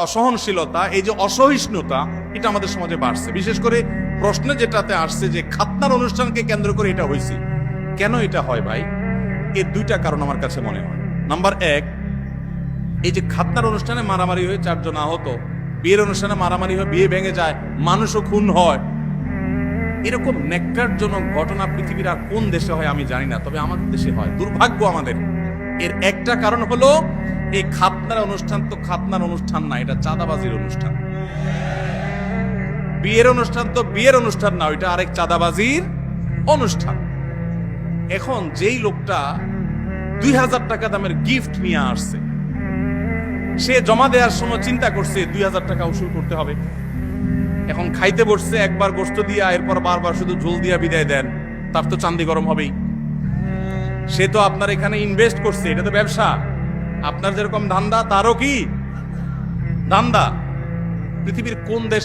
অসহনশীলতা, এই যে অসহিষ্ণুতা, এটা আমাদের সমাজে বাড়ছে। বিশেষ করে প্রশ্নে যেটাতে আসছে যে খাতনার অনুষ্ঠানকে কেন্দ্র করে এটা হয়েছে। কেন এটা হয় ভাই? এর দুইটা কারণ আমার কাছে মনে হয়। নাম্বার এক, এই যে খাতনার অনুষ্ঠানে মারামারি হয়ে 4 জন আহত, বিয়ের অনুষ্ঠানে মারামারি হয়ে বিয়ে ভেঙে যায়, মানুষও খুন হয়, এরকম ন্যাক্কারজনক ঘটনা পৃথিবীর আর কোন দেশে হয় আমি জানি না, তবে আমাদের দেশে হয়। দুর্ভাগ্য আমাদের। এর একটা কারণ হলো এই খাতনার অনুষ্ঠান তো খাতনার অনুষ্ঠান না, এটা চাঁদাবাজির অনুষ্ঠান। বিয়ের অনুষ্ঠান তো বিয়ের অনুষ্ঠান না, ওইটা আরেক চাঁদাবাজির অনুষ্ঠান। এখন যেই লোকটা 2000 টাকা দামের গিফট নিয়ে আসছে, সে জমা দেওয়ার সময় চিন্তা করছে 2000 টাকা উসুল করতে হবে। এখন খাইতে বসছে, একবার গোস্ত দিয়া এরপর বারবার শুধু ঝোল দিয়া বিদায় দেন, তার তো চান্দি গরম হবেই। সে তো আপনার এখানে ইনভেস্ট করছে, এটা তো ব্যবসা। আপনার যেরকম ধান্দা তারও কি ধান্দা। পৃথিবীর কোন দেশ